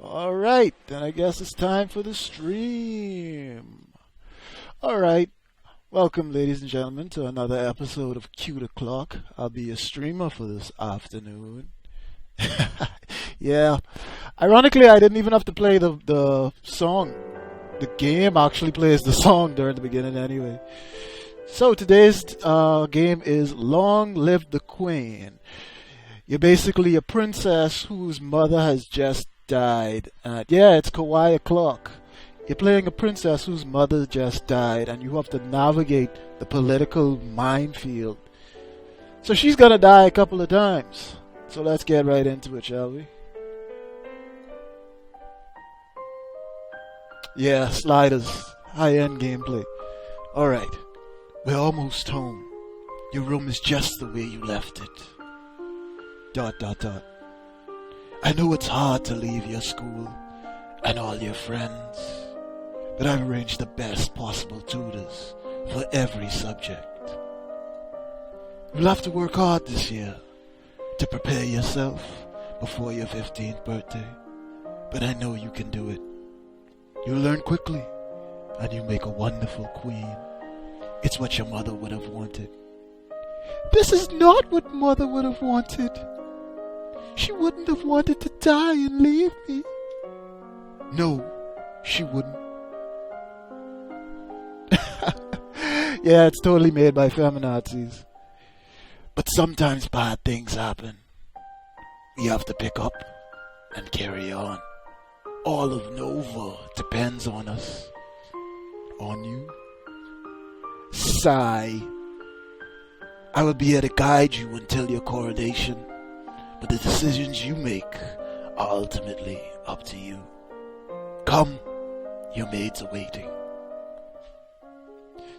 Alright, then I guess it's time for the stream. Alright, welcome ladies and gentlemen to another episode of Cute O'Clock. I'll be your streamer for this afternoon. Yeah, ironically I didn't even have to play the song. The game actually plays the song during the beginning anyway. So today's game is Long Live the Queen. You're basically a princess whose mother has just died. Yeah, it's Kawaii o'clock. You're playing a princess whose mother just died, and you have to navigate the political minefield. So she's gonna die a couple of times. So let's get right into it, shall we? Yeah, sliders. High-end gameplay. Alright. We're almost home. Your room is just the way you left it. ... I know it's hard to leave your school and all your friends, but I've arranged the best possible tutors for every subject. You'll have to work hard this year to prepare yourself before your 15th birthday, but I know you can do it. You'll learn quickly, and you make a wonderful queen. It's what your mother would have wanted. This is not what mother would have wanted. She wouldn't have wanted to die and leave me. No, she wouldn't. Yeah, it's totally made by feminazis. But sometimes bad things happen. We have to pick up and carry on. All of Nova depends on us. On you. Sigh. I will be here to guide you until your coronation. But the decisions you make are ultimately up to you. Come, your maids are waiting.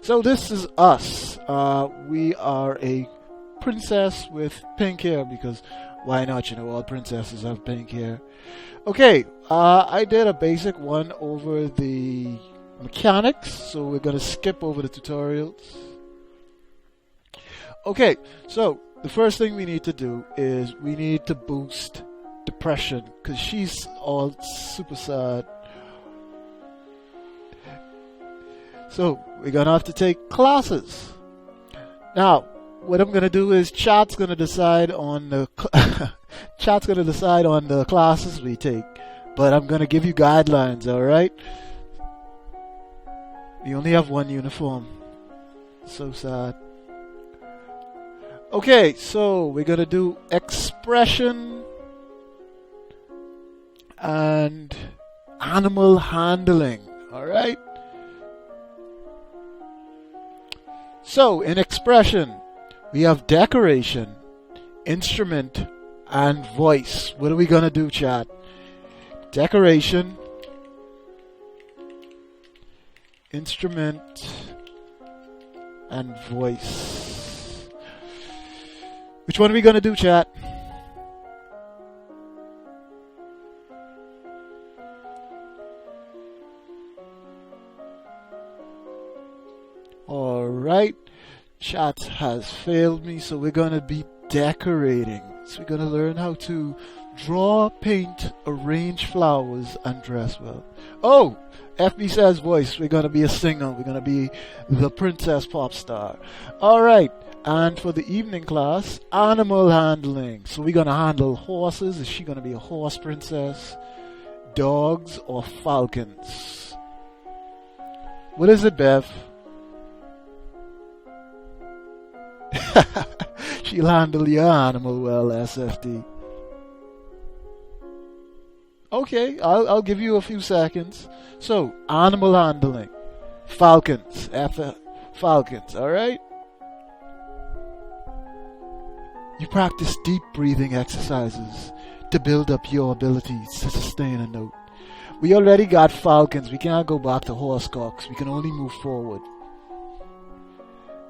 So this is us. We are a princess with pink hair because why not? You know, all princesses have pink hair. Okay, I did a basic one over the mechanics, so we're gonna skip over the tutorials. Okay, so the first thing we need to do is we need to boost depression because she's all super sad. So we're gonna have to take classes. Now, what I'm gonna do is chat's gonna decide on the classes we take, but I'm gonna give you guidelines. All right? We only have one uniform. So sad. Okay, so we're gonna do expression and animal handling. Alright? So, in expression, we have decoration, instrument, and voice. What are we gonna do, chat? Decoration, instrument, and voice. Which one are we going to do, chat? Alright. Chat has failed me, so we're going to be decorating. So we're going to learn how to draw, paint, arrange flowers, and dress well. Oh! FB says voice. We're going to be a singer. We're going to be the princess pop star. Alright. And for the evening class, animal handling. So we're going to handle horses. Is she going to be a horse princess? Dogs or falcons? What is it, Bev? She'll handle your animal well, SFD. Okay, I'll give you a few seconds. So, animal handling. Falcons. Falcons, alright? You practice deep breathing exercises to build up your abilities to sustain a note. We already got falcons. We can't go back to horsecocks. We can only move forward.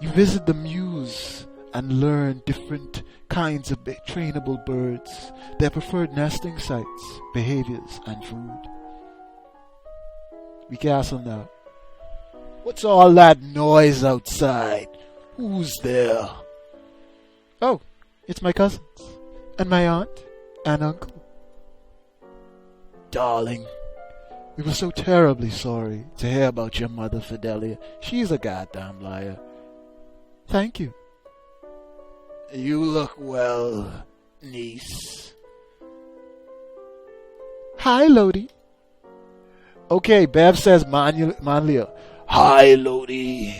You visit the muse and learn different kinds of trainable birds, their preferred nesting sites, behaviors, and food. We castle now. What's all that noise outside? Who's there? Oh. It's my cousins, and my aunt, and uncle. Darling, we were so terribly sorry to hear about your mother, Fidelia. She's a goddamn liar. Thank you. You look well, niece. Hi, Lodi. Okay, Bev says Manlia. Hi, Lodi.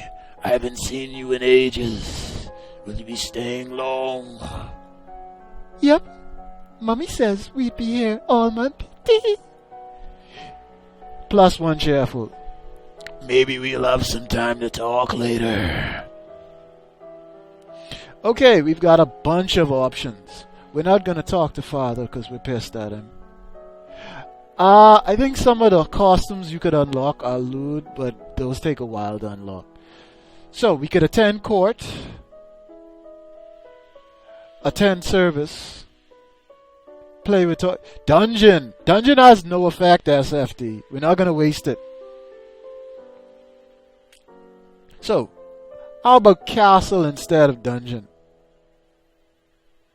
I haven't seen you in ages. Will you be staying long? Yep. Mummy says we'd be here all month. +1 cheerful. Maybe we'll have some time to talk later. Okay, we've got a bunch of options. We're not going to talk to Father because we're pissed at him. I think some of the costumes you could unlock are lewd, but those take a while to unlock. So, we could attend court, attend service, play with Dungeon! Dungeon has no effect, SFD. We're not going to waste it. So, how about Castle instead of Dungeon?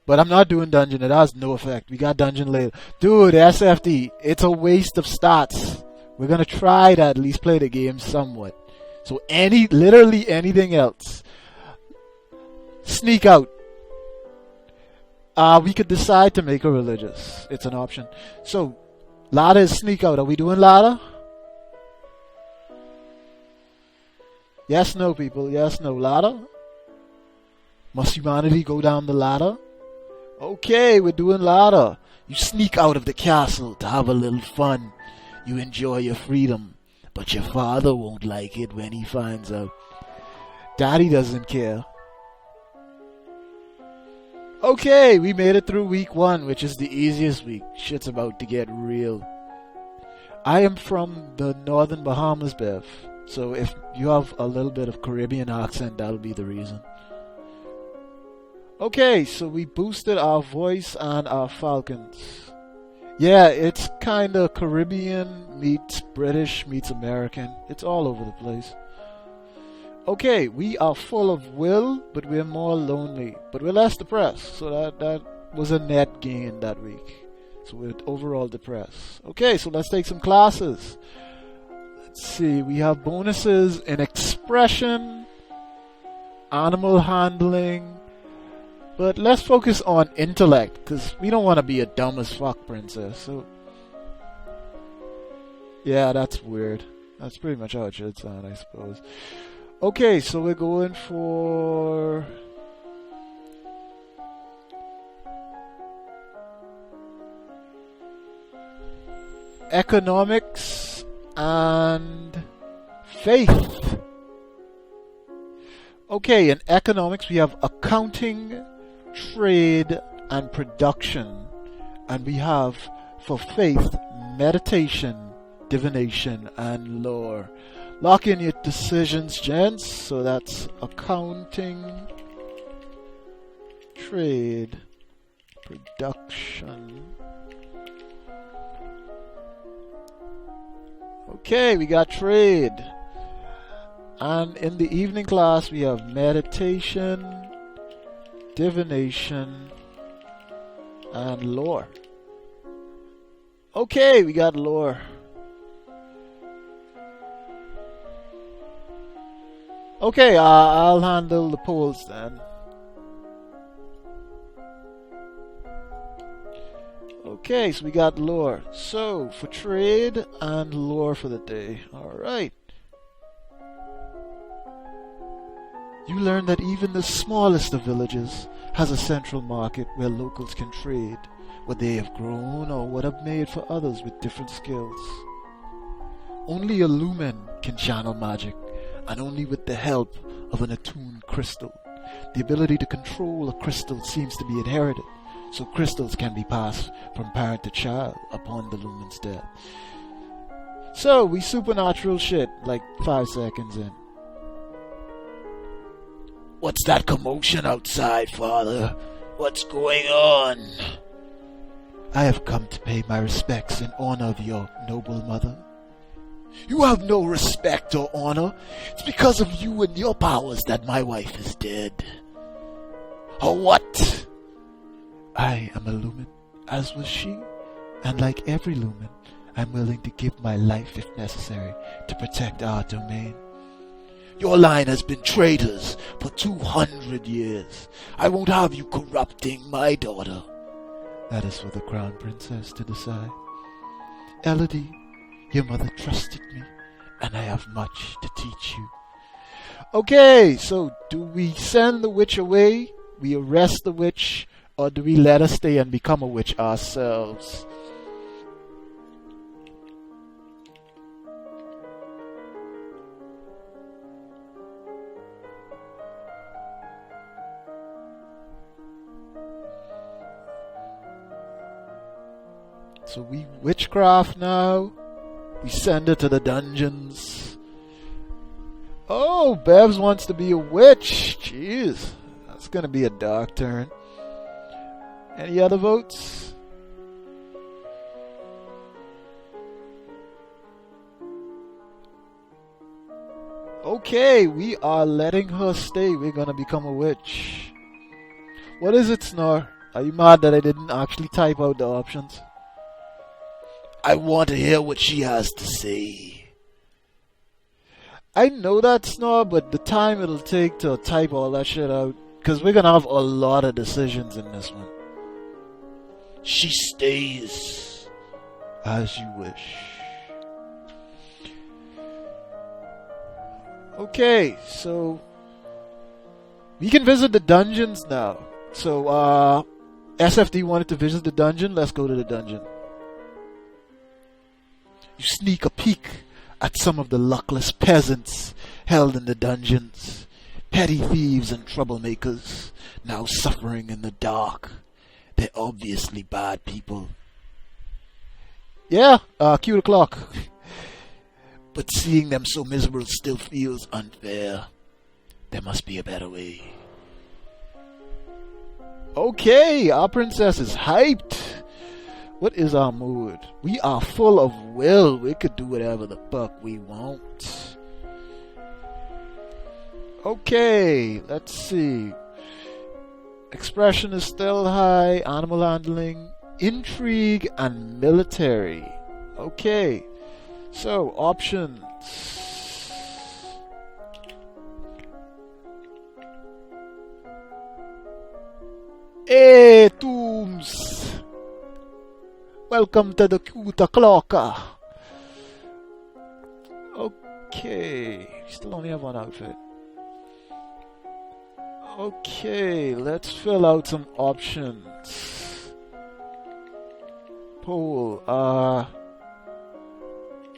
But I'm not doing Dungeon. It has no effect. We got Dungeon later. Dude, SFD. It's a waste of stats. We're going to try to at least play the game somewhat. So literally anything else. Sneak out. We could decide to make a religious. It's an option. So, ladder is sneak out. Are we doing ladder? Yes, no, people. Yes, no. Ladder? Must humanity go down the ladder? Okay, we're doing ladder. You sneak out of the castle to have a little fun. You enjoy your freedom. But your father won't like it when he finds out. Daddy doesn't care. Okay, we made it through week 1, which is the easiest week. Shit's about to get real. I am from the northern Bahamas, Bev. So if you have a little bit of Caribbean accent, that'll be the reason. Okay, so we boosted our voice and our falcons. Yeah, it's kinda Caribbean meets British meets American. It's all over the place. Okay, we are full of will, but we're more lonely. But we're less depressed, so that was a net gain that week. So we're overall depressed. Okay, so let's take some classes. Let's see, we have bonuses in expression, animal handling, but let's focus on intellect, because we don't want to be a dumb as fuck princess. So, yeah, that's weird. That's pretty much how it should sound, I suppose. Okay, so we're going for economics and faith. Okay, in economics we have accounting, trade, and production. And we have, for faith, meditation, divination, and lore. Lock in your decisions, gents. So that's accounting, trade, production. Okay, we got trade. And in the evening class we have meditation, divination, and lore. Okay, we got lore. Okay, I'll handle the polls then. Okay, so we got lore. So, for trade and lore for the day. Alright. You learn that even the smallest of villages has a central market where locals can trade what they have grown or what have made for others with different skills. Only a lumen can channel magic, and only with the help of an attuned crystal. The ability to control a crystal seems to be inherited, so crystals can be passed from parent to child upon the lumen's death. So, we supernatural shit like 5 seconds in. What's that commotion outside, Father? What's going on? I have come to pay my respects in honor of your noble mother. You have no respect or honor. It's because of you and your powers that my wife is dead. Or what? I am a lumen, as was she, and like every lumen, I'm willing to give my life if necessary to protect our domain. Your line has been traitors for 200 years. I won't have you corrupting my daughter. That is for the Crown Princess to decide. Elodie, your mother trusted me, and I have much to teach you. Okay, so do we send the witch away, we arrest the witch, or do we let her stay and become a witch ourselves? So we witchcraft now. We send her to the dungeons. Oh, Bevs wants to be a witch. Jeez, that's gonna be a dark turn. Any other votes? Okay, we are letting her stay. We're gonna become a witch. What is it, Snore? Are you mad that I didn't actually type out the options? I want to hear what she has to say. I know that, Snore, but the time it'll take to type all that shit out, because we're gonna have a lot of decisions in this one. She stays. As you wish. Okay, so we can visit the dungeons now. So, SFD wanted to visit the dungeon. Let's go to the dungeon. You sneak a peek at some of the luckless peasants held in the dungeons. Petty thieves and troublemakers, now suffering in the dark. They're obviously bad people. Yeah, cue the clock. But seeing them so miserable still feels unfair. There must be a better way. Okay, our princess is hyped. What is our mood? We are full of will. We could do whatever the fuck we want. Okay, let's see. Expression is still high. Animal handling, intrigue, and military. Okay, so options. Hey, Tooms! Welcome to the cute clock. Okay, still only have one outfit. Okay, let's fill out some options. Poll,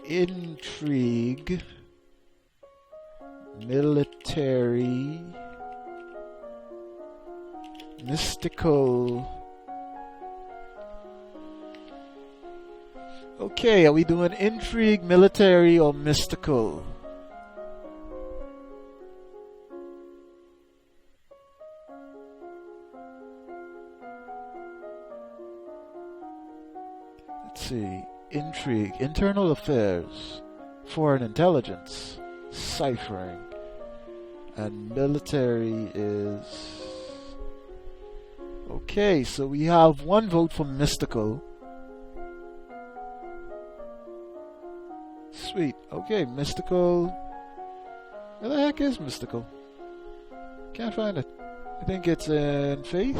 intrigue, military, mystical. Okay, are we doing intrigue, military, or mystical? Let's see. Intrigue, internal affairs, foreign intelligence, ciphering, and military is... Okay, so we have one vote for mystical. Sweet. Okay, mystical. Where the heck is mystical? Can't find it. I think it's in faith.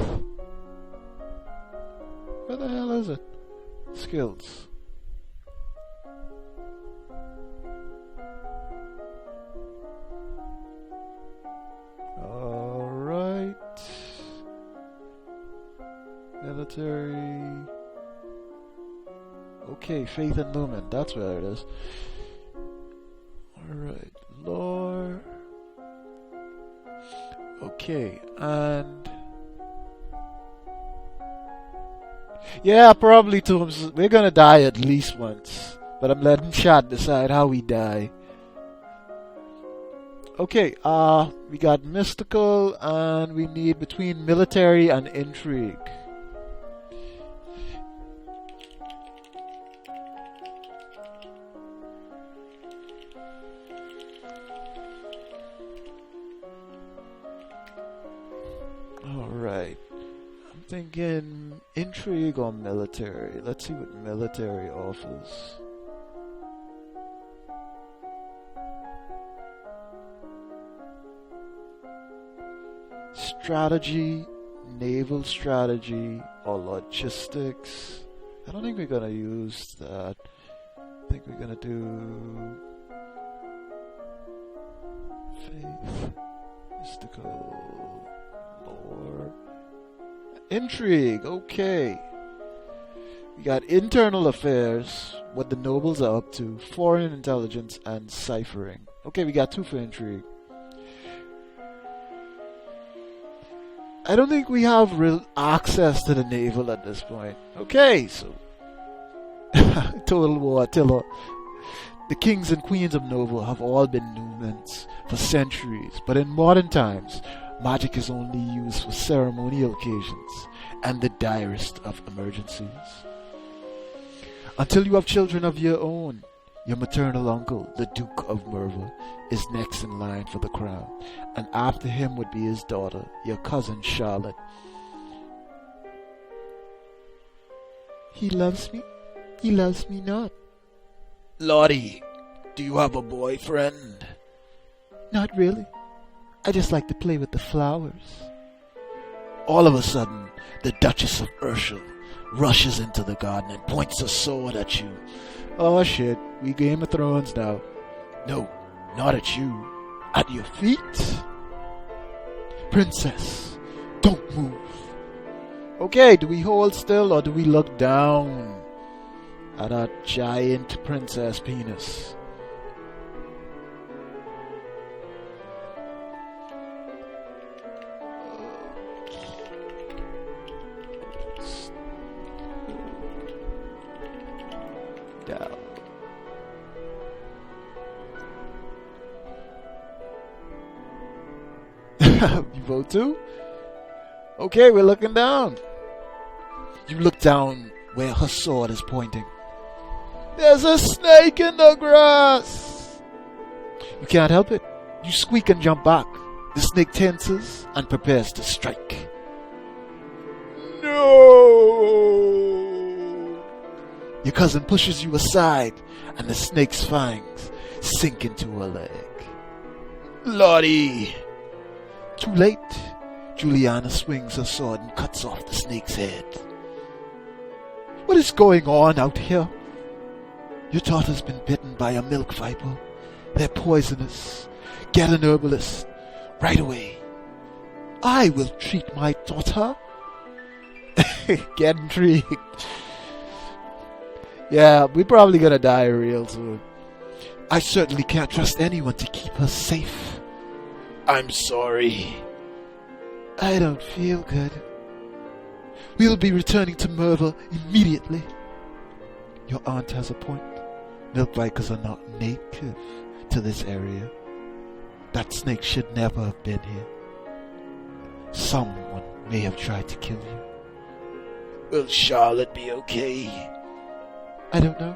Where the hell is it? Skills. Alright. Military. Okay, faith and lumen. That's where it is. Alright. Lore. Okay, and... yeah, probably Tooms. We're gonna die at least once. But I'm letting chat decide how we die. Okay, we got mystical and we need between military and intrigue. Alright. I'm thinking intrigue or military. Let's see what military offers. strategy, naval strategy, or logistics. I don't think we're gonna use that. I think we're gonna do faith, mystical, lore, intrigue. Okay. We got internal affairs, what the nobles are up to, foreign intelligence, and ciphering. Okay, we got 2 for intrigue. I don't think we have real access to the naval at this point. Okay, so total war, Tiller. The kings and queens of Nova have all been Numens for centuries, but in modern times, magic is only used for ceremonial occasions and the direst of emergencies. Until you have children of your own, your maternal uncle, the Duke of Merva, is next in line for the crown, and after him would be his daughter, your cousin Charlotte. He loves me not. Lottie, do you have a boyfriend? Not really. I just like to play with the flowers. All of a sudden, the Duchess of Urshel rushes into the garden and points a sword at you. Oh shit, we Game of Thrones now. No, not at you. At your feet. Princess, don't move. Okay, do we hold still or do we look down at our giant princess penis? Down. You vote too? Okay, we're looking down. You look down where her sword is pointing. There's a snake in the grass. You can't help it. You squeak and jump back. The snake tenses and prepares to strike. No! Your cousin pushes you aside, and the snake's fangs sink into her leg. Lottie! Too late. Juliana swings her sword and cuts off the snake's head. What is going on out here? Your daughter's been bitten by a milk viper. They're poisonous. Get an herbalist. Right away. I will treat my daughter. Get intrigued. Yeah, we're probably gonna die real soon. I certainly can't trust anyone to keep her safe. I'm sorry. I don't feel good. We'll be returning to Merva immediately. Your aunt has a point. Milk vipers are not native to this area. That snake should never have been here. Someone may have tried to kill you. Will Charlotte be okay? I don't know.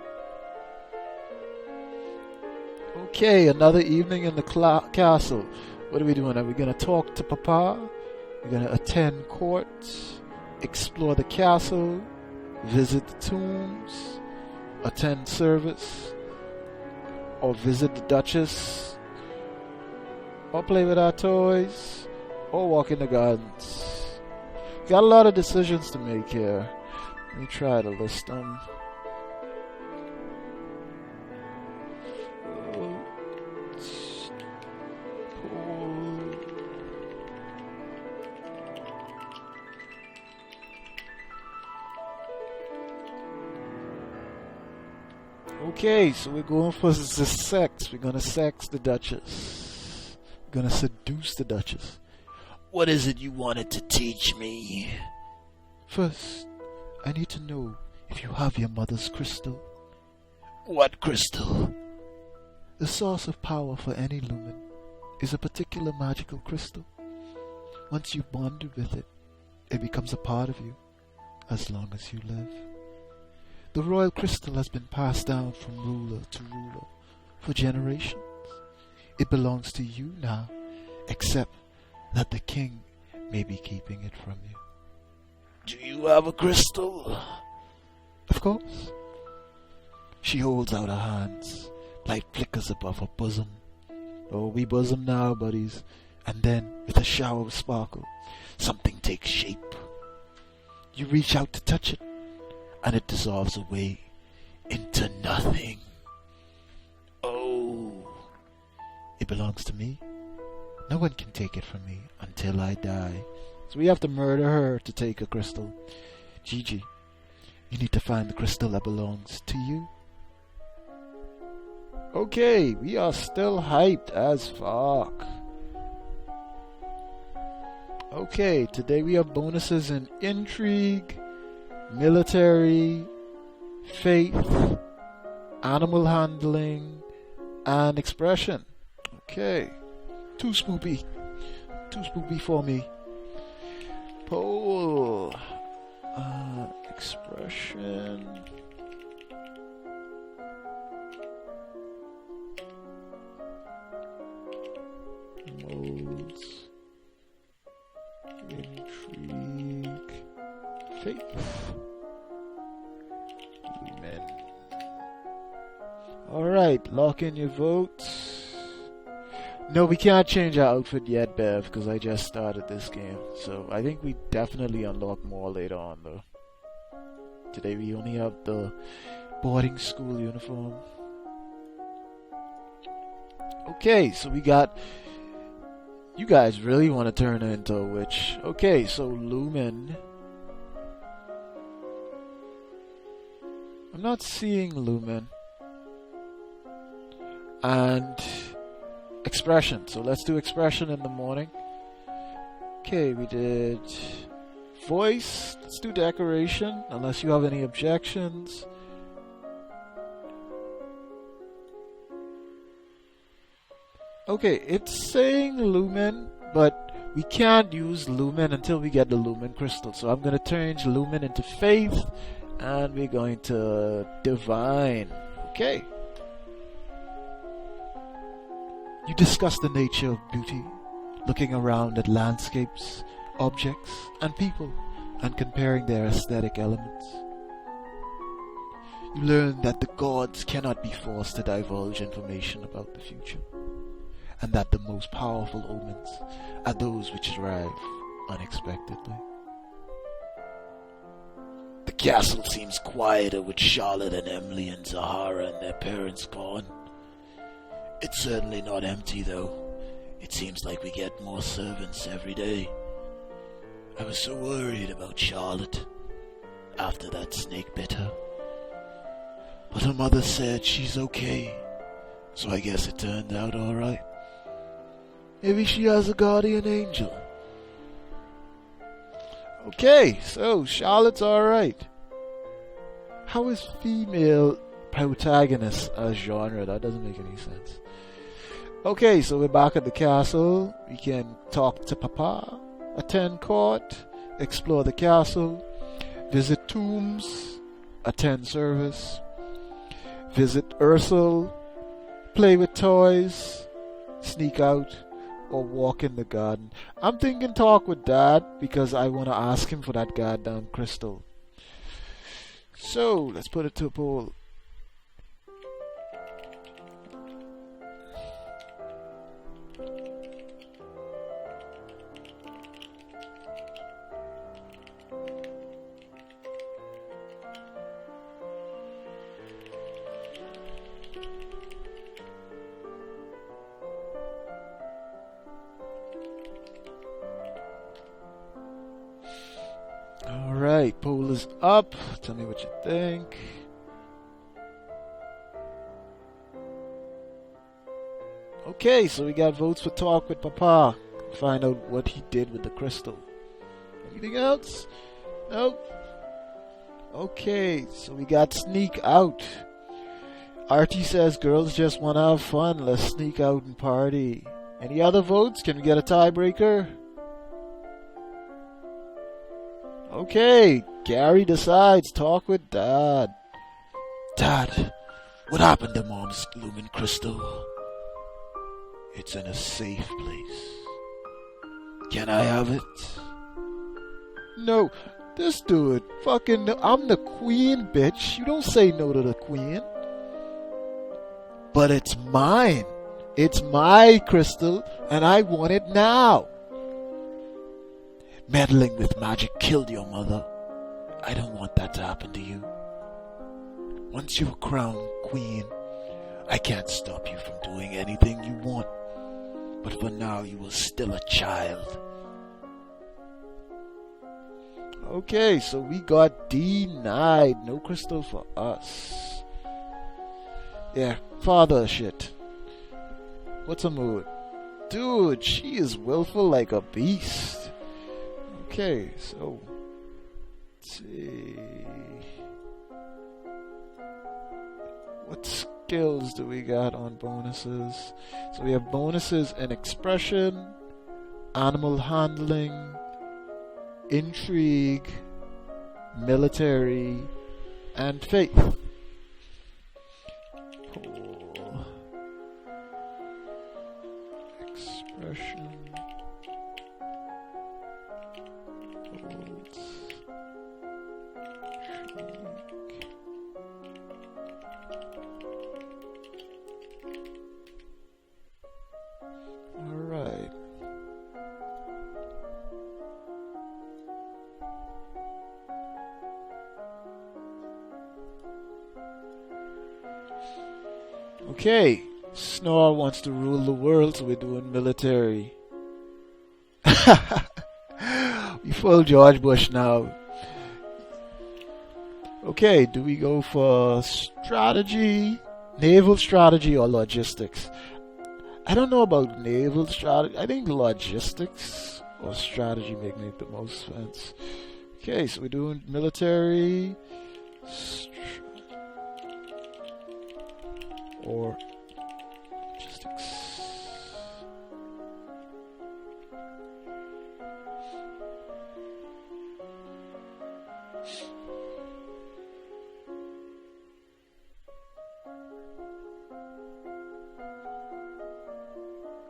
Okay, another evening in the castle. What are we doing? Are we going to talk to Papa? We're going to attend court, explore the castle, visit the tombs, attend service, or visit the Duchess, or play with our toys, or walk in the gardens. Got a lot of decisions to make here. Let me try to list them. Okay, so we're going for the sex. We're gonna sex the Duchess. We're gonna seduce the Duchess. What is it you wanted to teach me? First, I need to know if you have your mother's crystal. What crystal? The source of power for any lumen is a particular magical crystal. Once you bond with it, it becomes a part of you, as long as you live. The royal crystal has been passed down from ruler to ruler for generations. It belongs to you now, except that the king may be keeping it from you. Do you have a crystal? Of course. She holds out her hands. Light flickers above her bosom. Oh, we bosom now, buddies. And then, with a shower of sparkle, something takes shape. You reach out to touch it, and it dissolves away into nothing. Oh, it belongs to me. No one can take it from me until I die. So we have to murder her to take a crystal. Gigi, you need to find the crystal that belongs to you. Okay, we are still hyped as fuck. Okay, today we have bonuses in intrigue, military, faith, animal handling, and expression. Okay, too spoopy for me. Poll, expression. Modes, intrigue, faith, human. Alright, lock in your votes. No, we can't change our outfit yet, Bev, because I just started this game. So I think we definitely unlock more later on, though. Today we only have the boarding school uniform. Okay, so we got... You guys really want to turn her into a witch. Okay, so Lumen. I'm not seeing Lumen. And expression. So let's do expression in the morning. Okay, we did voice. Let's do decoration, unless you have any objections. Okay, it's saying Lumen, but we can't use Lumen until we get the Lumen crystal. So I'm going to change Lumen into faith, and we're going to divine. Okay. You discuss the nature of beauty, looking around at landscapes, objects, and people, and comparing their aesthetic elements. You learn that the gods cannot be forced to divulge information about the future, and that the most powerful omens are those which arrive unexpectedly. The castle seems quieter with Charlotte and Emily and Zahara and their parents gone. It's certainly not empty, though. It seems like we get more servants every day. I was so worried about Charlotte after that snake bit her. But her mother said she's okay, so I guess it turned out alright. Maybe she has a guardian angel. Okay, so Charlotte's alright. How is female protagonist a genre? That doesn't make any sense. Okay, so we're back at the castle. We can talk to Papa, attend court, explore the castle, visit tombs, attend service, visit Ursel, play with toys, sneak out, or walk in the garden. I'm thinking talk with Dad because I want to ask him for that goddamn crystal. So, let's put it to a poll. Alright, poll is up. Tell me what you think. Okay, so we got votes for talk with Papa. Find out what he did with the crystal. Anything else? Nope. Okay, so we got sneak out. Artie says girls just want to have fun. Let's sneak out and party. Any other votes? Can we get a tiebreaker? Okay, Gary decides talk with Dad. Dad, what happened to Mom's Lumen crystal? It's in a safe place. Can I have it? No, this dude, fucking, I'm the queen, bitch. You don't say no to the queen. But it's mine. It's my crystal, and I want it now. Meddling with magic killed your mother. I don't want that to happen to you. Once you're crowned queen, I can't stop you from doing anything you want. But for now, you are still a child. Okay, so we got denied. No crystal for us. Yeah, father shit. What's her mood? Dude, she is willful like a beast. Okay, so let's see. What skills do we got on bonuses? So we have bonuses in expression, animal handling, intrigue, military, and faith. Cool. Expression. Holds. Intrigue. Alright. Okay, Snore wants to rule the world, so we're doing military. We full George Bush now. Okay, do we go for strategy, naval strategy, or logistics? I don't know about naval strategy. I think logistics or strategy make the most sense. Okay, so we're doing military or logistics.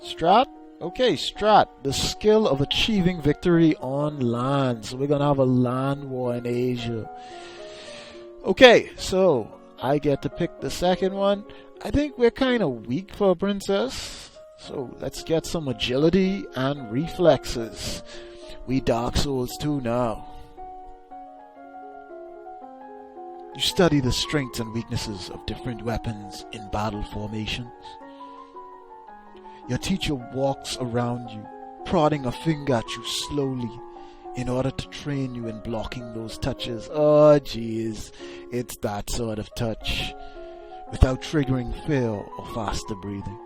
Strat? Okay, Strat. The skill of achieving victory on land. So we're gonna have a land war in Asia. Okay, so I get to pick the second one. I think we're kind of weak for a princess. So let's get some agility and reflexes. We Dark Souls 2 now. You study the strengths and weaknesses of different weapons in battle formations. Your teacher walks around you, prodding a finger at you slowly in order to train you in blocking those touches. Oh jeez, it's that sort of touch, without triggering fear or faster breathing.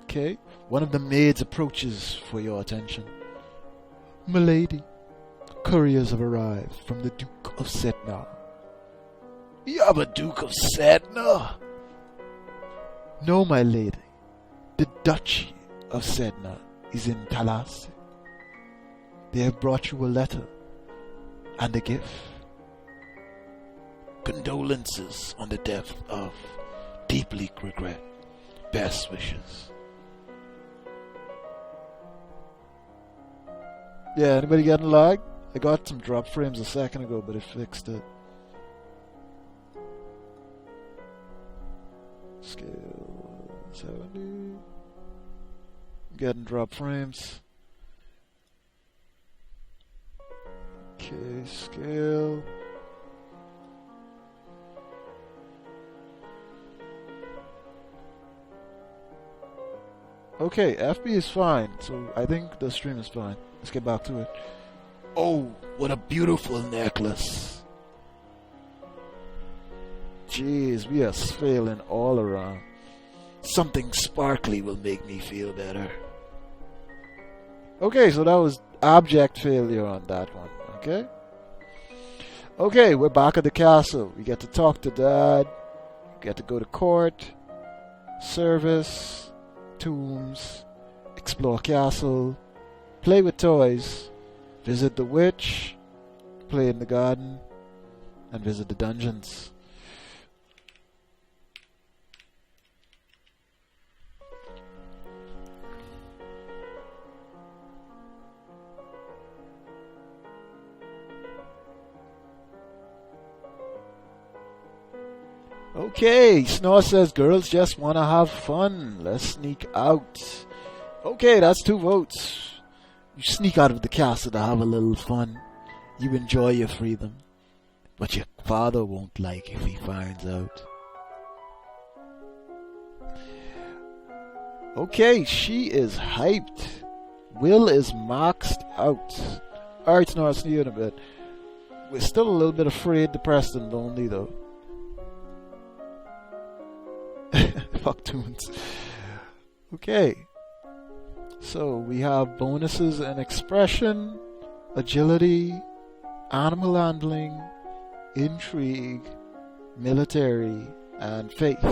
Okay, one of the maids approaches for your attention. Milady, couriers have arrived from the Duke of Setna. You have a Duke of Setna? No, my lady. The Duchy of Sedna is in Talas. They have brought you a letter and a gift. Condolences on the death of. Deeply regret. Best wishes. Yeah, anybody getting lag? I got some drop frames a second ago, but it fixed it. Scale 70. Getting drop frames. Okay, scale. Okay, FB is fine, so I think the stream is fine. Let's get back to it. Oh, what a beautiful necklace. Jeez, we are failing all around. Something sparkly will make me feel better. Okay, so that was abject failure on that one, okay? Okay, we're back at the castle. We get to talk to Dad. We get to go to court, service, tombs, explore castle, play with toys, visit the witch, play in the garden, and visit the dungeons. Okay, Snore says girls just want to have fun. Let's sneak out. Okay, that's 2 votes. You sneak out of the castle to have a little fun. You enjoy your freedom. But your father won't like if he finds out. Okay, she is hyped. Will is maxed out. Alright, Snore, I'll see you in a bit. We're still a little bit afraid, depressed, and lonely though. Fuck tunes. Okay. So we have bonuses in expression, agility, animal handling, intrigue, military, and faith.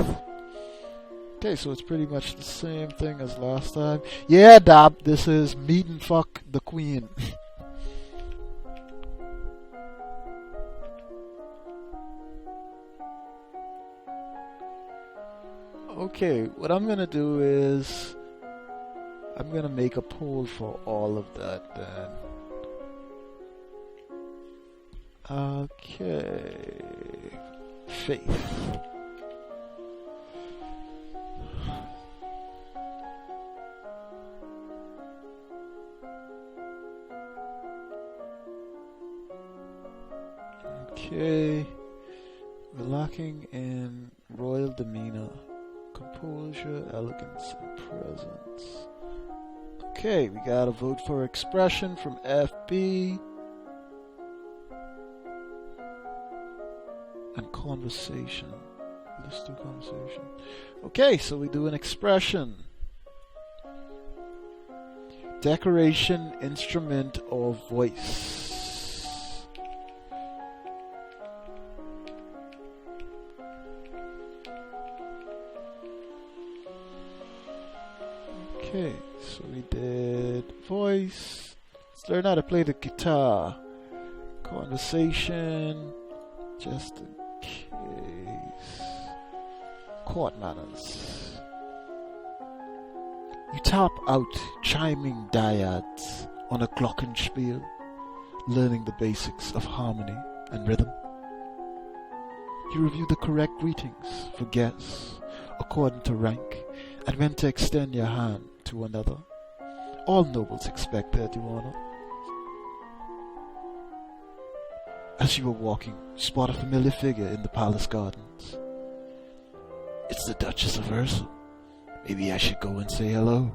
Okay, so it's pretty much the same thing as last time. Yeah, Dab, this is meet and fuck the queen. Okay, what I'm gonna do is I'm gonna make a poll for all of that then. Okay, faith. Okay, we're lacking in royal demeanor, composure, elegance, and presence. Okay, we got a vote for expression from FB. And conversation. Let's do conversation. Okay, so we do an expression. Decoration, instrument, or voice. Okay, so we did voice. Let's learn how to play the guitar. Conversation, just in case. Court manners. You tap out chiming dyads on a glockenspiel, learning the basics of harmony and rhythm. You review the correct greetings for guests according to rank and when to extend your hand to another. All nobles expect their due honor. As you are walking, you spot a familiar figure in the palace gardens. It's the Duchess of Ursul. Maybe I should go and say hello.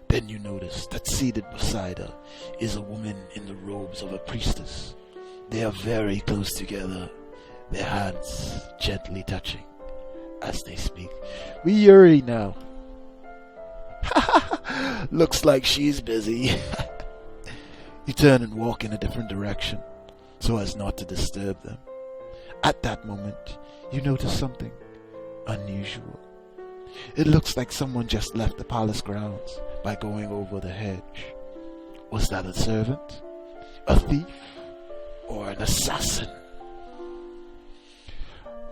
Then you notice that seated beside her is a woman in the robes of a priestess. They are very close together, their hands gently touching as they speak. We Yuri now. Looks like she's busy. You turn and walk in a different direction so as not to disturb them. At that moment, you notice something unusual. It looks like someone just left the palace grounds by going over the hedge. Was that a servant, a thief, or an assassin?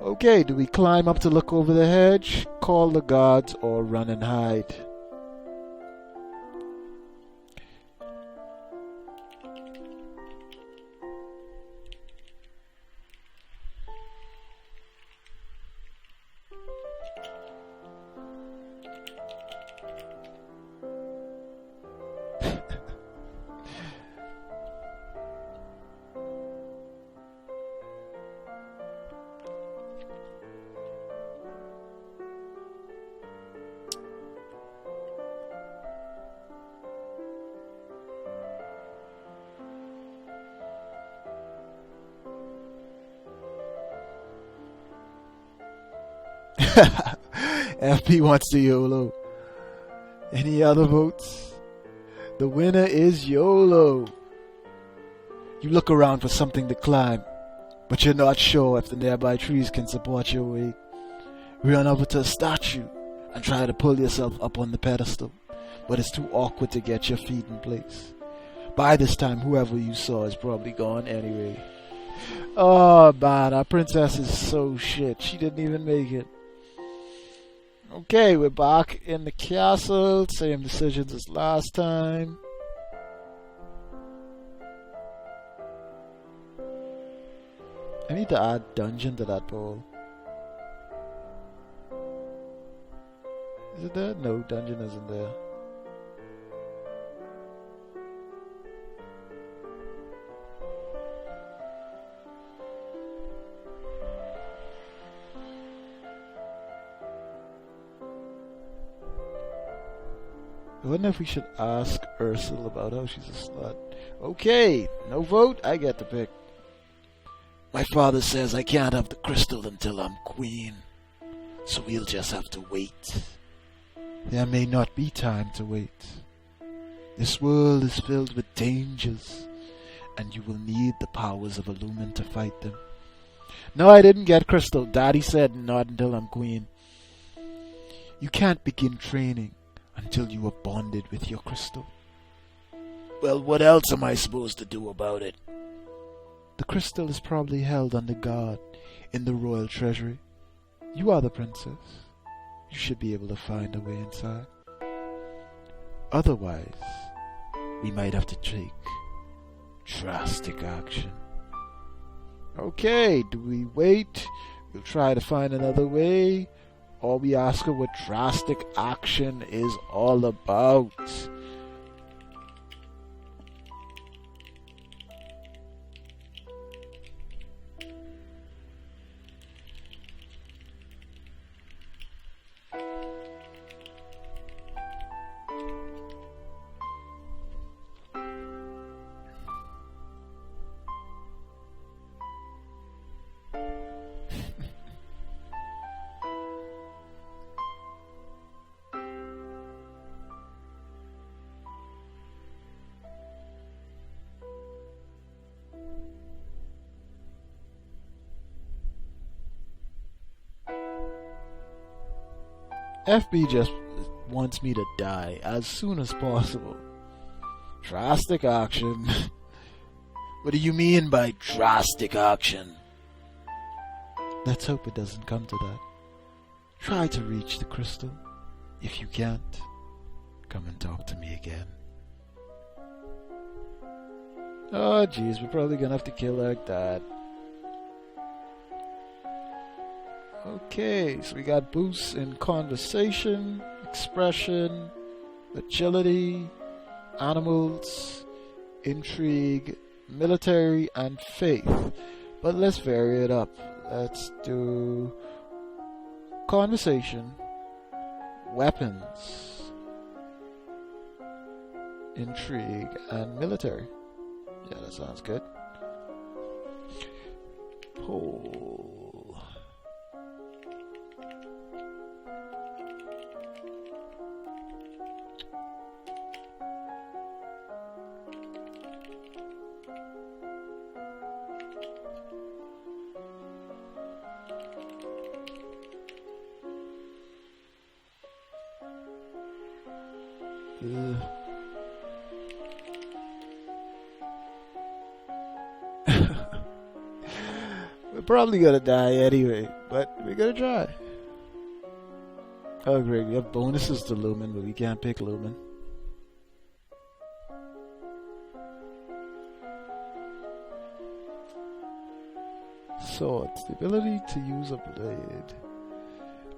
Okay, do we climb up to look over the hedge, call the guards, or run and hide? FP wants to YOLO. Any other votes? The winner is YOLO. You look around for something to climb, but you're not sure if the nearby trees can support your weight. Run over to a statue and try to pull yourself up on the pedestal, but it's too awkward to get your feet in place. By this time, whoever you saw is probably gone anyway. Oh man, our princess is so shit. She didn't even make it. Okay, we're back in the castle. Same decisions as last time. I need to add dungeon to that poll. Is it there? No, dungeon isn't there. I wonder if we should ask Ursula about how she's a slut. Okay, no vote, I get to pick. My father says I can't have the crystal until I'm queen, so we'll just have to wait. There may not be time to wait. This world is filled with dangers, and you will need the powers of Illumin to fight them. No, I didn't get crystal. Daddy said not until I'm queen. You can't begin training until you are bonded with your crystal. Well, what else am I supposed to do about it? The crystal is probably held under guard in the royal treasury. You are the princess. You should be able to find a way inside. Otherwise, we might have to take drastic action. Okay, do we wait? We'll try to find another way. Or we ask her what drastic action is all about. FB just wants me to die as soon as possible. Drastic action. What do you mean by drastic action? Let's hope it doesn't come to that. Try to reach the crystal. If you can't, come and talk to me again. Oh jeez, we're probably gonna have to kill like that. Okay, so we got boosts in conversation, expression, agility, animals, intrigue, military, and faith. But let's vary it up. Let's do conversation, weapons, intrigue, and military. Yeah, that sounds good. Poll. We're probably gonna die anyway, but we're gonna try. Oh great, we have bonuses to Lumen, but we can't pick Lumen. Swords, the ability to use a blade.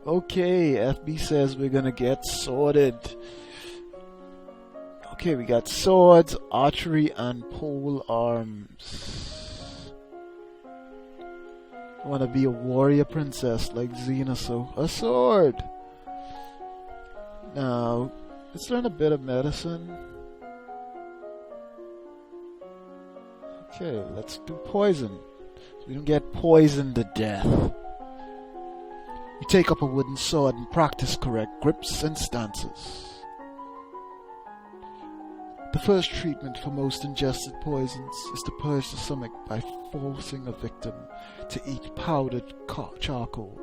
Okay, FB says we're gonna get sorted. Okay, we got swords, archery, and pole arms. I want to be a warrior princess like Xena, so a sword. Now, let's learn a bit of medicine. Okay, let's do poison. So we don't get poisoned to death. You take up a wooden sword and practice correct grips and stances. The first treatment for most ingested poisons is to purge the stomach by forcing a victim to eat powdered charcoal,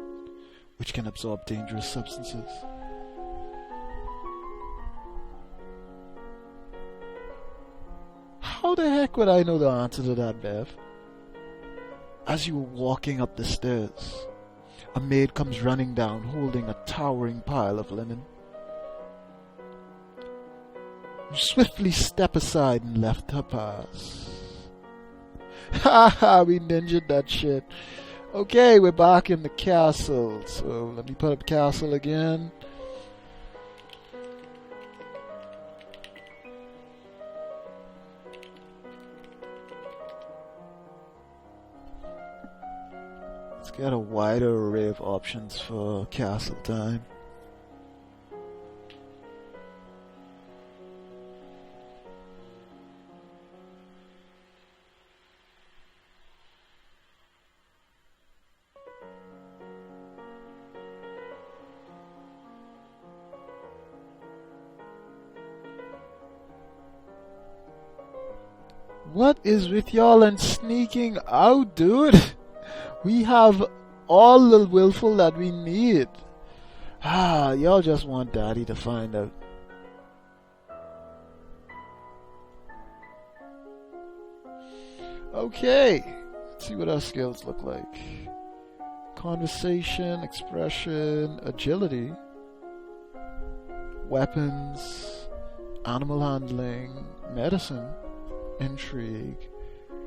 which can absorb dangerous substances. How the heck would I know the answer to that, Bev? As you were walking up the stairs, a maid comes running down holding a towering pile of linen. You swiftly step aside and left her pass. Ha ha, we ninja'd that shit. Okay, we're back in the castle. So let me put up castle again. get a wider array of options for castle time. What is with y'all and sneaking out, dude? We have all the willful that we need. Y'all just want daddy to find out. Okay, let's see what our skills look like. Conversation, expression, agility, weapons, animal handling, medicine, intrigue,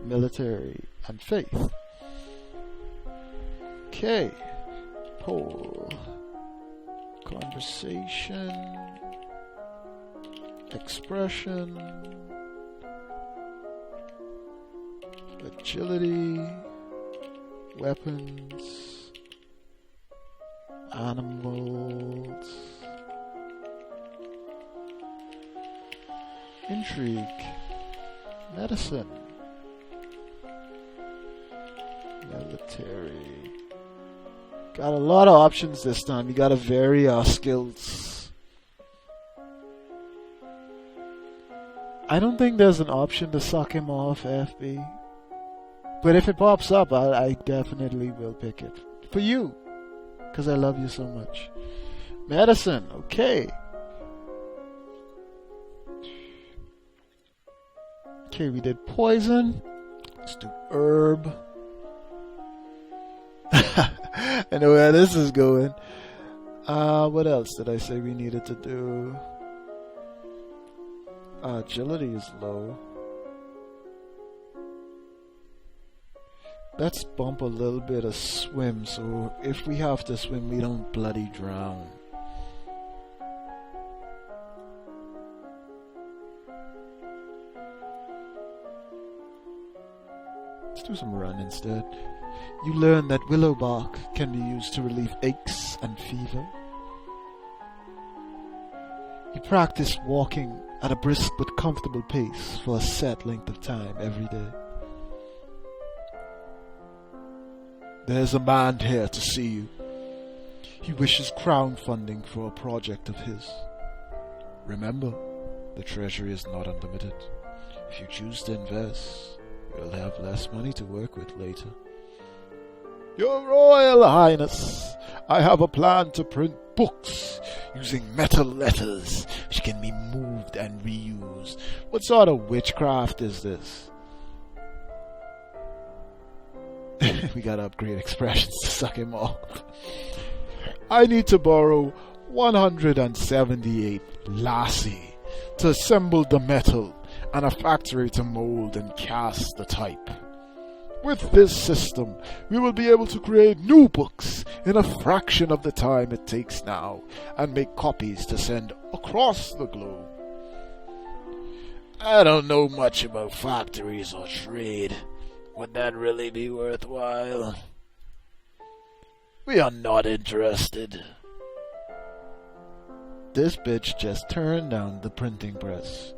military, and faith. Okay, poll. Conversation, expression, agility, weapons, animals, intrigue, medicine, military. Got a lot of options this time. You gotta vary our skills. I don't think there's an option to suck him off, FB. But if it pops up, I definitely will pick it. For you. Because I love you so much. Medicine, okay. Okay, we did poison. Let's do herb. I know where this is going. What else did I say we needed to do? Agility is low. Let's bump a little bit of swim, so if we have to swim, we don't bloody drown. Let's do some run instead. You learn that willow bark can be used to relieve aches and fever. You practice walking at a brisk but comfortable pace for a set length of time every day. There's a man here to see you. He wishes crowdfunding for a project of his. Remember, the treasury is not unlimited. If you choose to invest, you'll have less money to work with later. Your Royal Highness, I have a plan to print books using metal letters which can be moved and reused. What sort of witchcraft is this? We gotta upgrade expressions to suck him off. I need to borrow 178 lassie to assemble the metal and a factory to mold and cast the type. With this system, we will be able to create new books in a fraction of the time it takes now and make copies to send across the globe. I don't know much about factories or trade. Would that really be worthwhile? We are not interested. This bitch just turned down the printing press.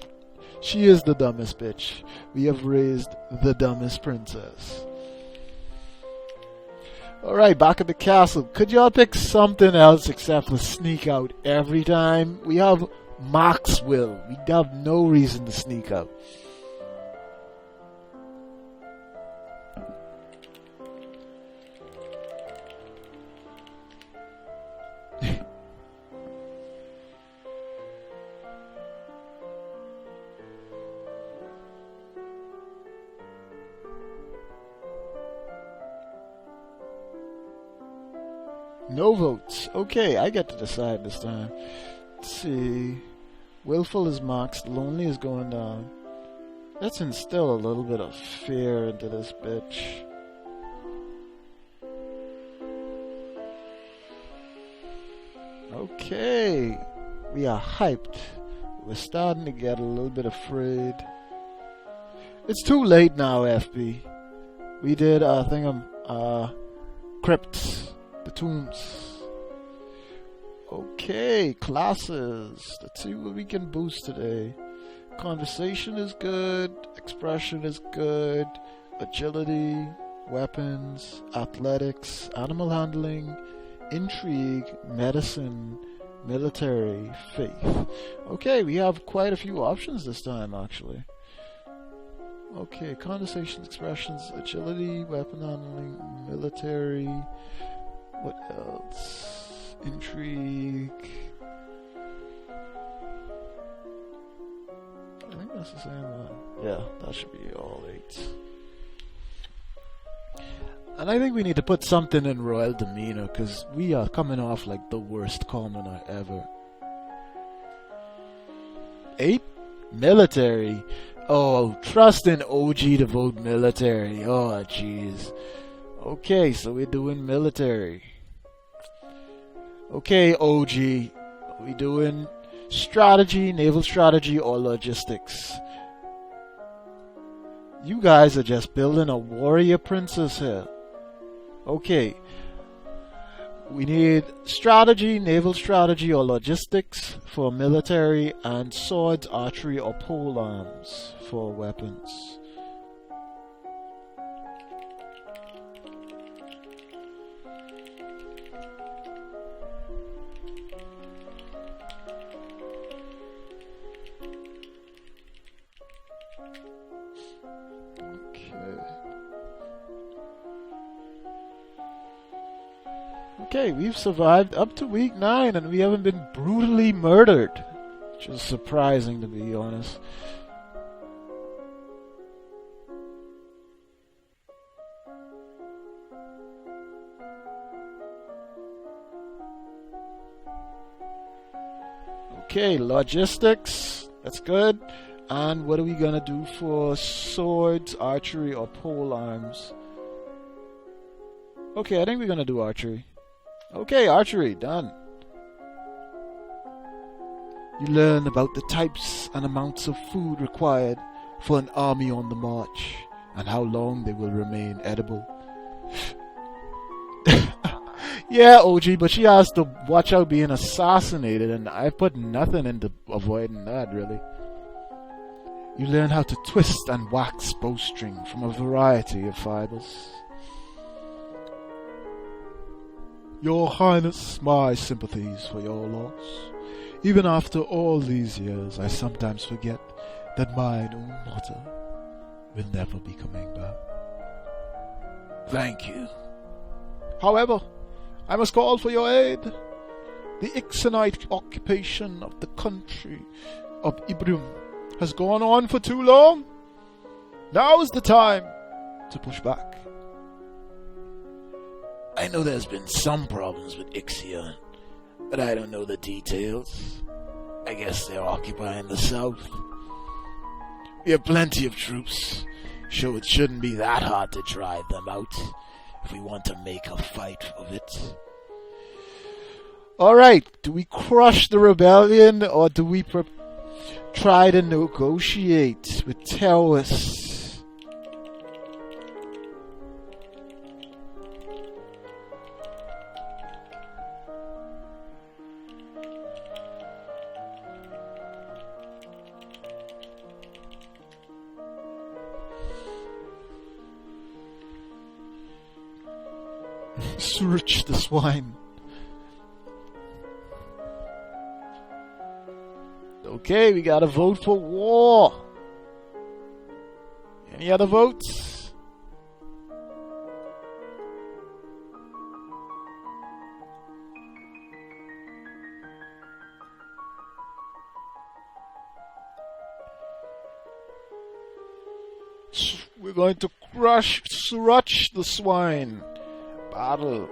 She is the dumbest bitch. We have raised the dumbest princess. Alright, back at the castle. Could y'all pick something else except for sneak out every time? We have Maxwell. We have no reason to sneak out. No votes. Okay, I get to decide this time. Let's see. Willful is maxed. Lonely is going down. Let's instill a little bit of fear into this bitch. Okay. We are hyped. We're starting to get a little bit afraid. It's too late now, FB. We did crypts, the tombs. Okay, classes. Let's see what we can boost today. Conversation is good, expression is good, agility, weapons, athletics, animal handling, intrigue, medicine, military, faith. Okay, we have quite a few options this time actually. Okay, conversation, expressions, agility, weapon handling, military, what else? Intrigue. I think that's the same one. Yeah, that should be all 8. And I think we need to put something in royal demeanor because we are coming off like the worst commoner ever. 8? Military. Oh, trust in OG to vote military. Oh, jeez. Okay, so we're doing military. Okay, OG. Are we doing strategy, naval strategy, or logistics? You guys are just building a warrior princess here. Okay. We need strategy, naval strategy, or logistics for military, and swords, archery, or pole arms for weapons. Okay, we've survived up to week 9 and we haven't been brutally murdered. Which is surprising, to be honest. Okay, logistics. That's good. And what are we gonna do for swords, archery, or pole arms? Okay, I think we're gonna do archery. Okay, archery, done. You learn about the types and amounts of food required for an army on the march, and how long they will remain edible. Yeah, OG, but she has to watch out being assassinated, and I put nothing into avoiding that, really. You learn how to twist and wax bowstring from a variety of fibers. Your Highness, my sympathies for your loss. Even after all these years, I sometimes forget that mine own daughter will never be coming back. Thank you. However, I must call for your aid. The Ixonite occupation of the country of Ibrum has gone on for too long. Now is the time to push back. I know there's been some problems with Ixion, but I don't know the details. I guess they're occupying the south. We have plenty of troops, so it shouldn't be that hard to drive them out if we want to make a fight of it. Alright, do we crush the rebellion or do we try to negotiate with terrorists? Surich the swine. Okay, we gotta vote for war. Any other votes? We're going to crush Surich the swine. Battle.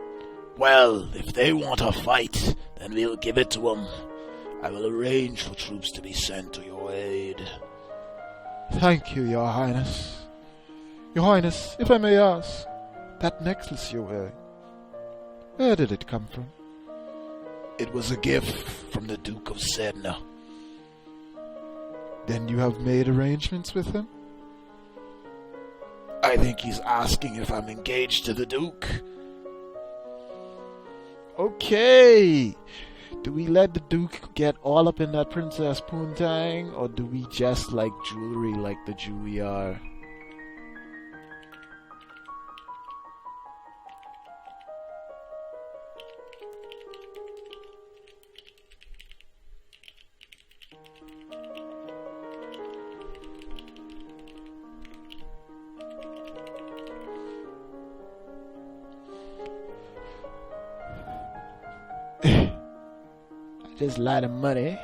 Well, if they want a fight, then we'll give it to them. I will arrange for troops to be sent to your aid. Thank you, Your Highness. Your Highness, if I may ask, that necklace you're wearing, where did it come from? It was a gift from the Duke of Sedna. Then you have made arrangements with him? I think he's asking if I'm engaged to the Duke. Okay. Do we let the Duke get all up in that princess poontang, or do we just like jewelry like the Jew we are? Just a lot of money.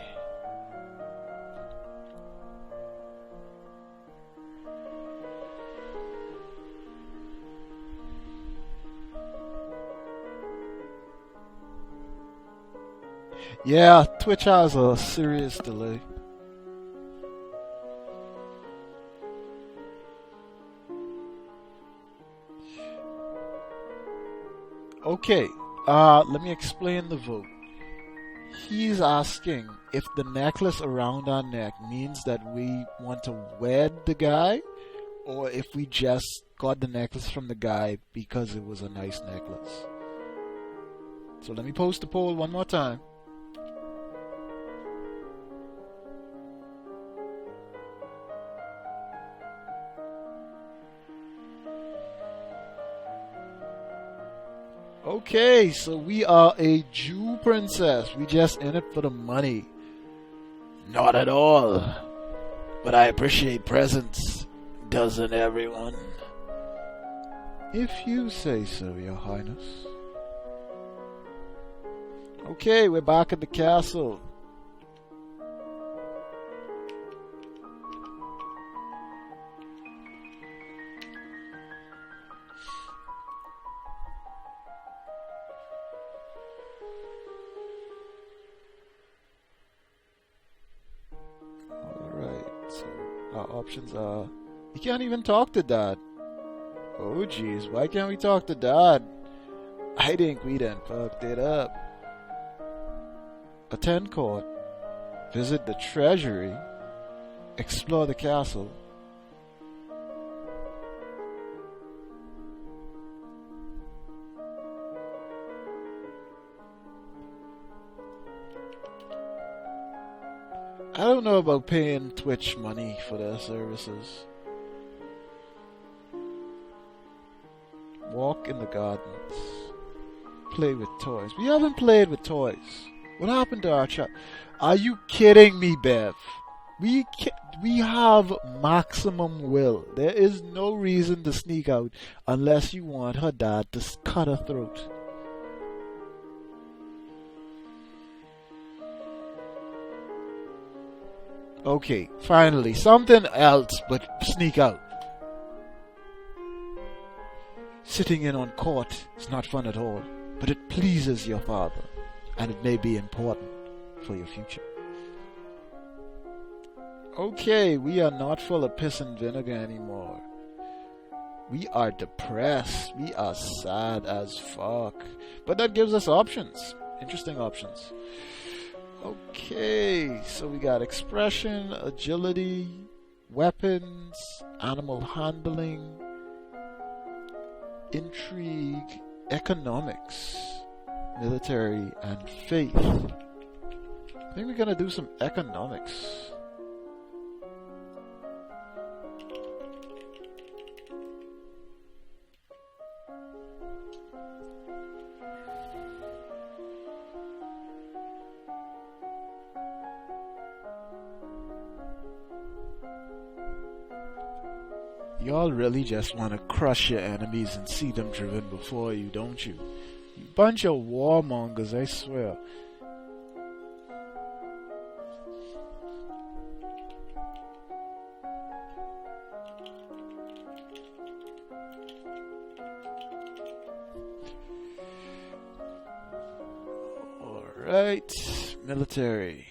Yeah, Twitch has a serious delay. Okay, let me explain the vote. He's asking if the necklace around our neck means that we want to wed the guy, or if we just got the necklace from the guy because it was a nice necklace. So let me post the poll one more time. Okay, so we are a Jew princess. We just in it for the money. Not at all. But I appreciate presents. Doesn't everyone? If you say so, Your Highness. Okay, we're back at the castle. Our options are... We can't even talk to Dad. Oh jeez, why can't we talk to Dad? I think we done fucked it up. Attend court. Visit the treasury. Explore the castle. I don't know about paying Twitch money for their services. Walk in the gardens. Play with toys. We haven't played with toys. What happened to our chat? Are you kidding me, Bev? We have maximum will. There is no reason to sneak out unless you want her dad to cut her throat. Okay, finally, something else but sneak out. Sitting in on court is not fun at all, but it pleases your father, and it may be important for your future. Okay, we are not full of piss and vinegar anymore. We are depressed. We are sad as fuck. But that gives us options. Interesting options. Okay, so we got expression, agility, weapons, animal handling, intrigue, economics, military, and faith. I think we're gonna do some economics. Y'all really just want to crush your enemies and see them driven before you, don't you? You bunch of warmongers, I swear. Alright, military.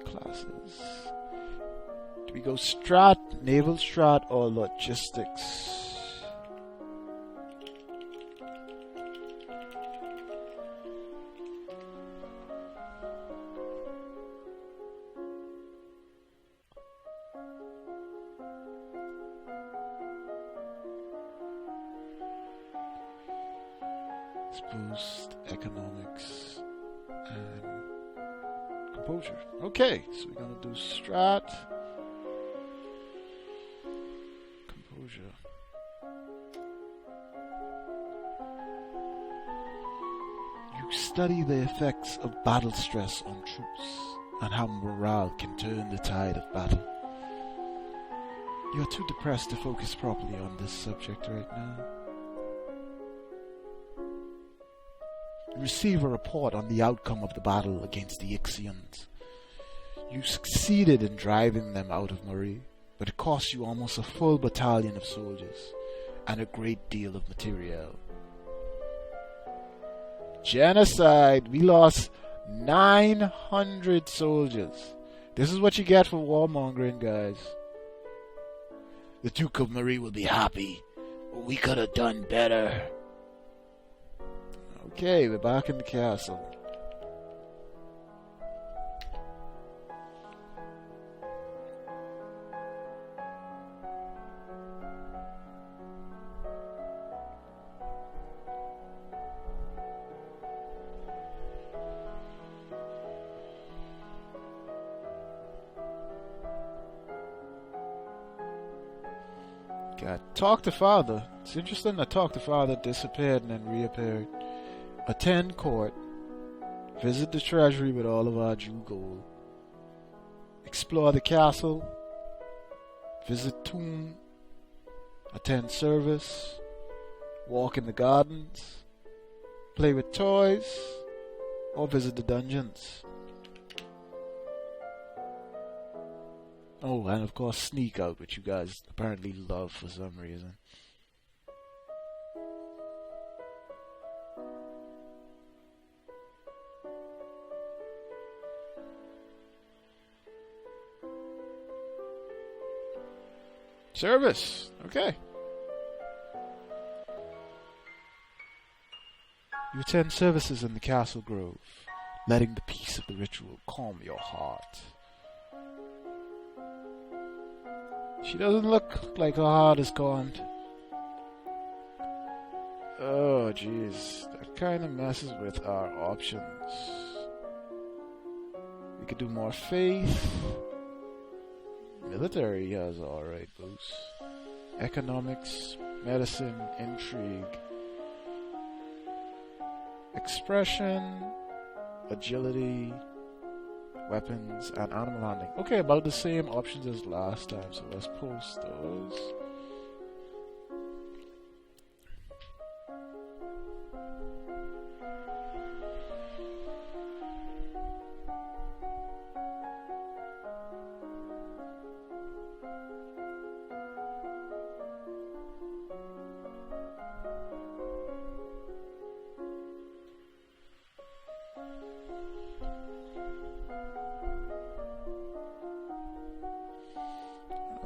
Classes. Do we go strat, naval strat, or logistics? Let's boost economics and composure. Okay, so we're gonna do strat, composure. You study the effects of battle stress on troops and how morale can turn the tide of battle. You're too depressed to focus properly on this subject right now. You receive a report on the outcome of the battle against the Ixions. You succeeded in driving them out of Marie, but it cost you almost a full battalion of soldiers and a great deal of materiel. Genocide! We lost 900 soldiers. This is what you get for warmongering, guys. The Duke of Marie will be happy. We could have done better. Okay, we're back in the castle. Talk to Father. It's interesting that Talk to Father disappeared and then reappeared. Attend court. Visit the treasury with all of our Jew gold. Explore the castle. Visit tomb. Attend service. Walk in the gardens. Play with toys. Or visit the dungeons. Oh, and of course sneak out, which you guys apparently love for some reason. Service! Okay. You attend services in the castle grove, letting the peace of the ritual calm your heart. She doesn't look like her heart is calmed. Oh, jeez. That kind of messes with our options. We could do more faith. Military has alright boosts. Economics, medicine, intrigue. Expression, agility, weapons, and animal handling. Okay, about the same options as last time, so let's post those.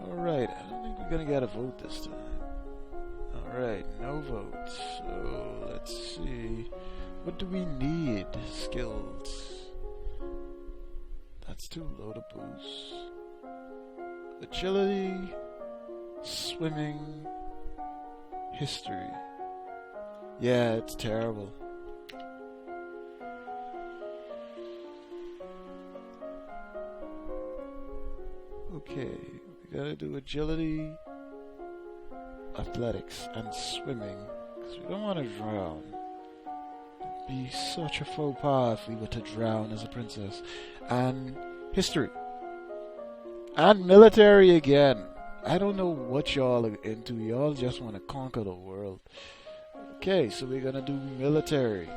Alright, I don't think we're gonna get a vote this time. Alright, no votes. So, let's see. What do we need? Skills. That's too low to boost. Agility. Swimming. History. Yeah, it's terrible. Okay, we gotta do agility, athletics, and swimming, because we don't want to drown. It'd be such a faux pas if we were to drown as a princess. And history. And military again. I don't know what y'all are into. Y'all just want to conquer the world. Okay, so we're gonna do military.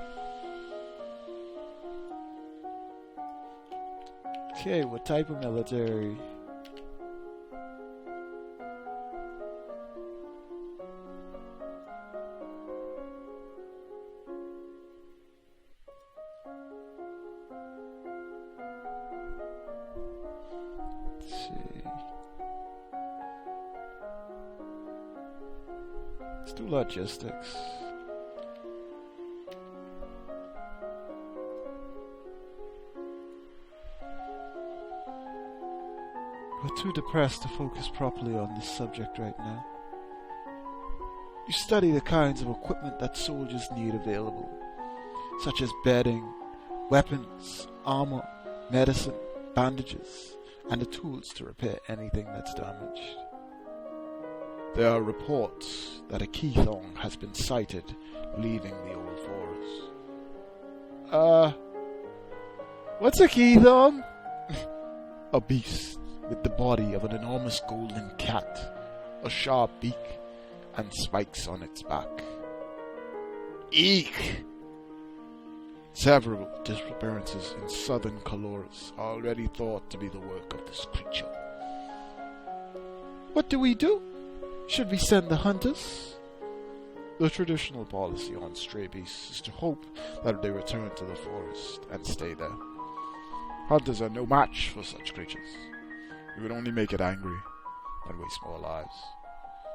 Okay, what type of military? Let's do logistics. We're too depressed to focus properly on this subject right now. You study the kinds of equipment that soldiers need available such as bedding, weapons, armor, medicine, bandages, and the tools to repair anything that's damaged. There are reports that a Keithong has been sighted leaving the old forest. What's a Keithong? A beast with the body of an enormous golden cat, a sharp beak, and spikes on its back. Eek! Several disappearances in southern Caloris are already thought to be the work of this creature. What do we do? Should we send the hunters? The traditional policy on stray beasts is to hope that they return to the forest and stay there. Hunters are no match for such creatures. We would only make it angry and waste more lives.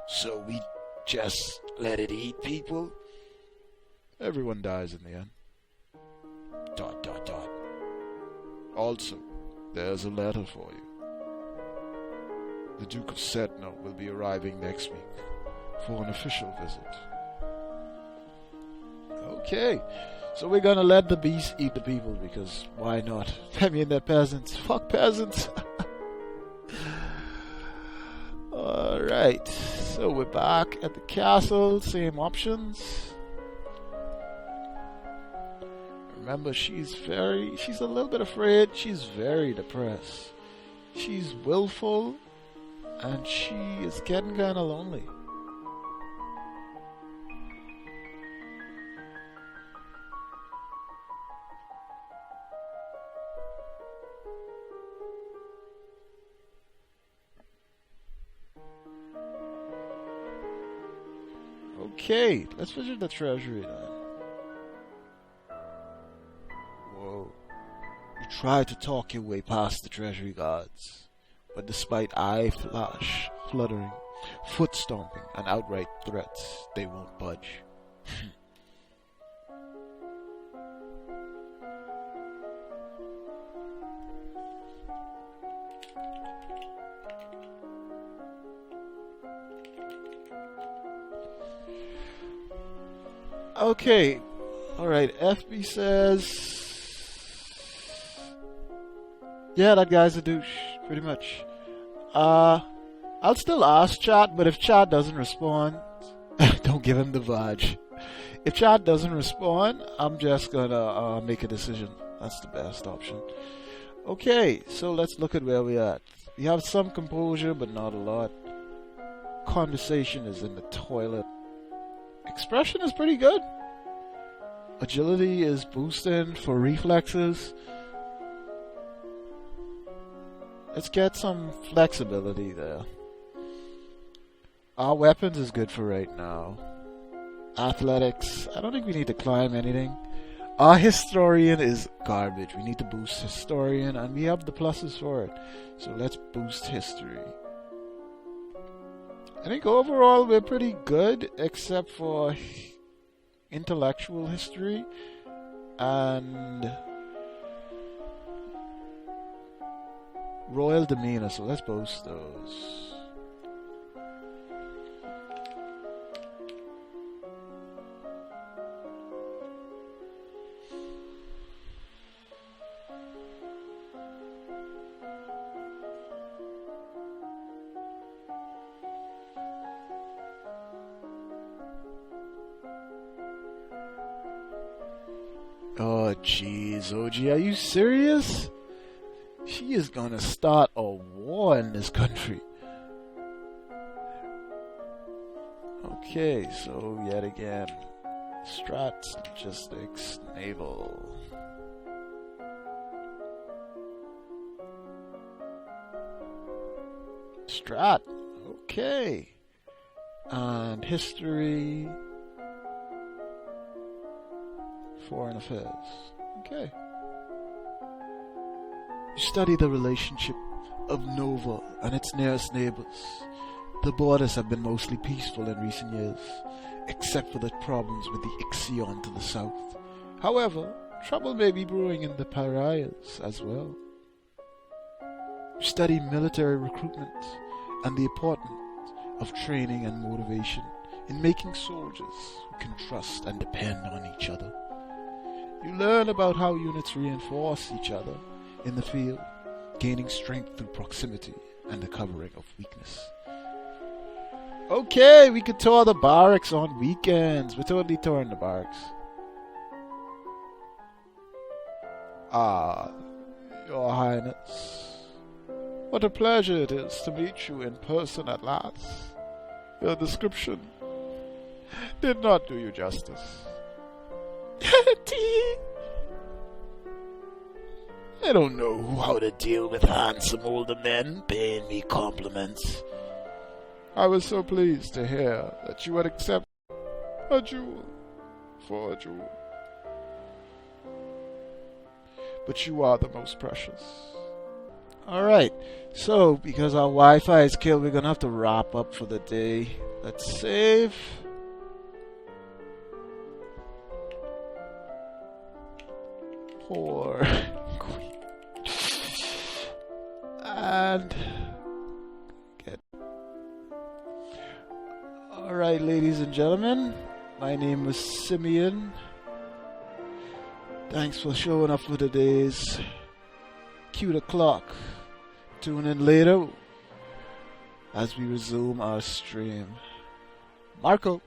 So we just let it eat people? Everyone dies in the end. ... Also, there's a letter for you. The Duke of Setno will be arriving next week for an official visit. Okay, so we're gonna let the beast eat the people because why not? I mean, they're peasants. Fuck peasants. Alright, so we're back at the castle, same options. Remember, she's a little bit afraid, she's very depressed. She's willful, and she is getting kinda lonely. Okay, let's visit the treasury then. Whoa. You try to talk your way past the treasury guards, but despite eye flash, fluttering, foot stomping, and outright threats, they won't budge. Okay, alright, FB says... Yeah, that guy's a douche, pretty much. I'll still ask chat, but if chat doesn't respond, don't give him the badge. If chat doesn't respond, I'm just gonna make a decision. That's the best option. Okay, so let's look at where we're at. We have some composure, but not a lot. Conversation is in the toilet. Expression is pretty good. Agility is boosting for reflexes. Let's get some flexibility there. Our weapons is good for right now. Athletics, I don't think we need to climb anything. Our historian is garbage. We need to boost historian, and we have the pluses for it. So let's boost history. I think overall we're pretty good, except for intellectual history and royal demeanor. So let's boost those. Oh jeez, OG, are you serious? She is gonna start a war in this country. Okay, so yet again, strats, logistics, naval. Strat, okay. And history. Foreign affairs. Okay. You study the relationship of Nova and its nearest neighbors. The borders have been mostly peaceful in recent years, except for the problems with the Ixion to the south. However, trouble may be brewing in the Pariahs as well. You study military recruitment and the importance of training and motivation in making soldiers who can trust and depend on each other. You learn about how units reinforce each other in the field, gaining strength through proximity and the covering of weakness. Okay, we could tour the barracks on weekends. We're totally touring the barracks. Ah, Your Highness. What a pleasure it is to meet you in person at last. Your description did not do you justice. I don't know how to deal with handsome older men paying me compliments. I was so pleased to hear that you would accept a jewel for a jewel. But you are the most precious. Alright, so because our Wi-Fi is killed, we're gonna have to wrap up for the day. Let's save. Poor Queen. And get. Alright, ladies and gentlemen, my name was Symion. Thanks for showing up for today's Cute O'Clock. Tune in later as we resume our stream. Marco.